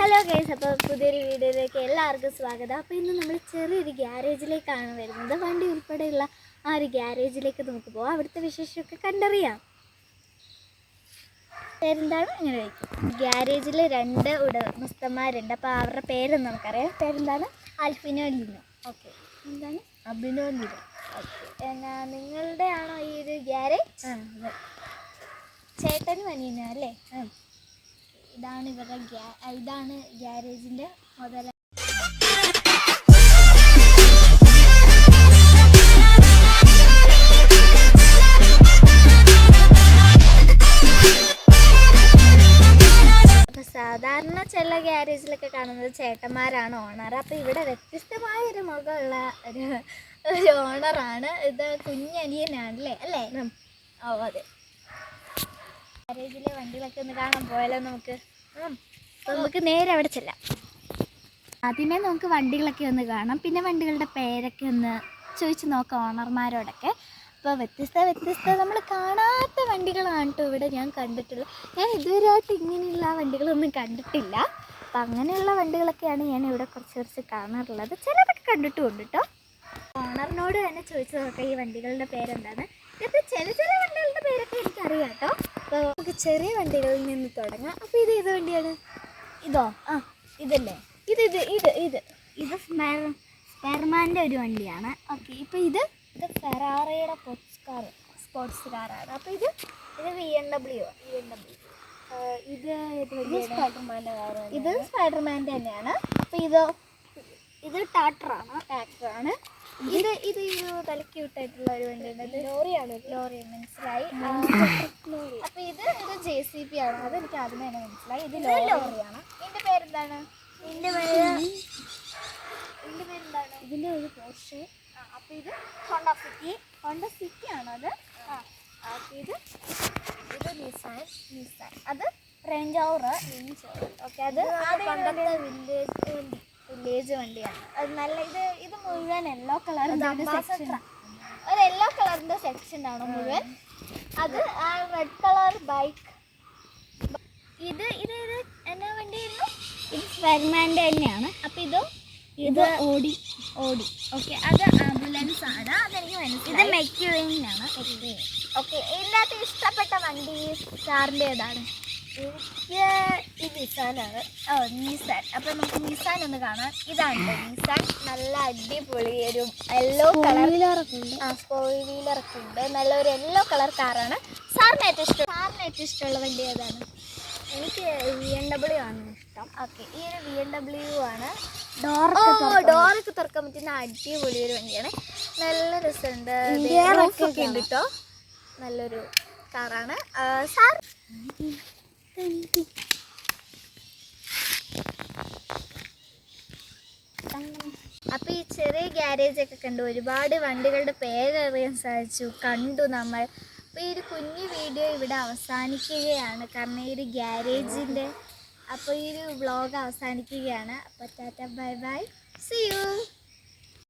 Hello guys, അപ്പോൾ പുതിയൊരു വീഡിയോയിലേക്ക് എല്ലാവർക്കും സ്വാഗതം. അപ്പോൾ ഇന്ന് നമ്മൾ ചെറിയൊരു ഗ്യാരേജിലേക്കാണ് വരുന്നത്. വണ്ടി ഉൾപ്പെടെയുള്ള ആ ഒരു ഗ്യാരേജിലേക്ക് നമുക്ക് പോകാം. അവിടുത്തെ വിശേഷമൊക്കെ കണ്ടറിയാം. പേരെന്താണ്? അങ്ങനെ വയ്ക്കും. ഗ്യാരേജിൽ 2 ഉടമസ്ഥന്മാരുണ്ട്. അപ്പോൾ അവരുടെ പേരൊന്നും നമുക്കറിയാം. പേരെന്താണ്? ആൽഫിനോ ലിനോ. ഓക്കെ. എന്താണ്? അഭിനോ ലിനോ. ഓക്കെ. നിങ്ങളുടെ ആണോ ഈ ഒരു ഗ്യാരേജ്? അതെ. ചേട്ടനും അനിയനും അല്ലേ? ഇതാണ് ഇവരുടെ ഇതാണ് ഗ്യാരേജിൻ്റെ മുതല. അപ്പോൾ സാധാരണ ചില ഗ്യാരേജിലൊക്കെ കാണുന്നത് ചേട്ടന്മാരാണ് ഓണർ. അപ്പോൾ ഇവിടെ വ്യത്യസ്തമായൊരു മുഖമുള്ള ഒരു ഓണറാണ്. ഇത് കുഞ്ഞനിയനാണല്ലേ അല്ലേ? ഓ അതെ. ഗ്യാരേജിലെ വണ്ടികളൊക്കെ ഒന്ന് കാണാൻ പോയാലോ നമുക്ക്? അപ്പോൾ നമുക്ക് നേരെ അവിടെ ചെല്ലാം. ആദ്യമേ നമുക്ക് വണ്ടികളൊക്കെ ഒന്ന് കാണാം, പിന്നെ വണ്ടികളുടെ പേരൊക്കെ ഒന്ന് ചോദിച്ച് നോക്കാം ഓണർമാരോടൊക്കെ. അപ്പോൾ വ്യത്യസ്ത നമ്മൾ കാണാത്ത വണ്ടികളാണ് കേട്ടോ ഇവിടെ ഞാൻ കണ്ടിട്ടുള്ളത്. ഞാൻ ഇതുവരെയായിട്ട് ഇങ്ങനെയുള്ള വണ്ടികളൊന്നും കണ്ടിട്ടില്ല. അപ്പോൾ അങ്ങനെയുള്ള വണ്ടികളൊക്കെയാണ് ഞാൻ ഇവിടെ കുറച്ച് കാണാറുള്ളത്. ചിലതൊക്കെ കണ്ടിട്ടുമുണ്ട് കേട്ടോ. ഓണറിനോട് തന്നെ ചോദിച്ചു നോക്കാം ഈ വണ്ടികളുടെ പേരെന്താണ്. ഇത് ചില വണ്ടികളുടെ പേരൊക്കെ എനിക്കറിയാം കേട്ടോ. അപ്പോൾ നമുക്ക് ചെറിയ വണ്ടികളിൽ നിന്ന് തുടങ്ങാം. അപ്പോൾ ഇത് ഏത് വണ്ടിയാണ്? ഇതോ? ഇതല്ലേ? ഇത് സ്പെയർമാൻ്റെ ഒരു വണ്ടിയാണ്. ഓക്കെ. ഇപ്പോൾ ഇത് ഫെറാറിയുടെ സ്പോർട്സ് കാറാണ്. അപ്പോൾ ഇത് BMW. ഇത് സ്പൈഡർമാൻ്റെ കാറാണ്. ഇത് സ്പൈഡർമാൻ്റെ തന്നെയാണ്. അപ്പോൾ ഇത് ട്രാക്ടറാണ്. ഇത് ഒരു തലക്കി വിട്ടായിട്ടുള്ള ഒരു വണ്ടിയുണ്ട്. ലോറിയാണ് മനസ്സിലായി. അപ്പോൾ ഇത് JCB ആണ്. അതെനിക്ക് ആദ്യമേ തന്നെ മനസ്സിലായി. ഇത് ലോറിയാണ്. ഇതിൻ്റെ പേരെന്താണ്? ഇതിൻ്റെ പേരെന്താണ്? ഇതിൻ്റെ ഒരു പോർഷെ. അപ്പോൾ ഇത് ഹോണ്ട സിറ്റി ആണോ അത്? അപ്പോൾ ഇത് നിസാൻ. അത് റേഞ്ച് ഓവർ. ഓക്കെ. അത് പണ്ടത്തെ വില്ലേജ് വണ്ടിയാണ്. അത് നല്ല ഇത് മുഴുവൻ യെല്ലോ കളറിൻ്റെ ഒരു യെല്ലോ കളറിൻ്റെ സെക്ഷനാണ് മുഴുവൻ. അത് ആ റെഡ് കളർ ബൈക്ക്. ഇത് എന്നാ വണ്ടിയായിരുന്നു? ഇത് സ്പെയർമാൻ്റെ തന്നെയാണ്. അപ്പോൾ ഇത് ഓടി. ഓക്കെ. അത് ആംബുലൻസ് ആണ്. അതെനിക്ക് മനസ്സിലായി. ഇത് മെക്യുവീനാണ്. ഓക്കെ. ഇതിനകത്ത് ഇഷ്ടപ്പെട്ട വണ്ടി കാറിൻ്റെ ഏതാണ്? ഈ നിസാനാണ്. നിസാൻ. അപ്പോൾ നമുക്ക് നിസാൻ ഒന്ന് കാണാം. ഇതാണ് നിസാൻ. നല്ല അടിപൊളി ഒരു യെല്ലോ കളർ ഫോർ വീലറൊക്കെ ഉണ്ട്. നല്ലൊരു യെല്ലോ കളർ കാറാണ്. സാറിന് ഏറ്റവും ഇഷ്ടമുള്ള വണ്ടി ഏതാണ്? എനിക്ക് BMW ആണ് ഇഷ്ടം. ഓക്കെ. ഈ ഒരു BMW ആണ്. ഡോറൊക്കെ തുറക്കാൻ പറ്റുന്ന അടിപൊളി ഒരു വണ്ടിയാണ്. നല്ല രസമുണ്ട്. ഒക്കെ ഉണ്ട് കേട്ടോ. നല്ലൊരു കാറാണ്. സാർ അപ്പോൾ ഈ ചെറിയ ഗ്യാരേജൊക്കെ കണ്ടു, ഒരുപാട് വണ്ടികളുടെ പേരറിയാൻ സാധിച്ചു, കണ്ടു നമ്മൾ. അപ്പോൾ ഈ ഒരു കുഞ്ഞു വീഡിയോ ഇവിടെ അവസാനിക്കുകയാണ്. കാരണം ഈ ഒരു ഗ്യാരേജിൻ്റെ അപ്പോൾ ഈ ഒരു വ്ളോഗ് അവസാനിക്കുകയാണ്. അപ്പോൾ tata bye bye, see U.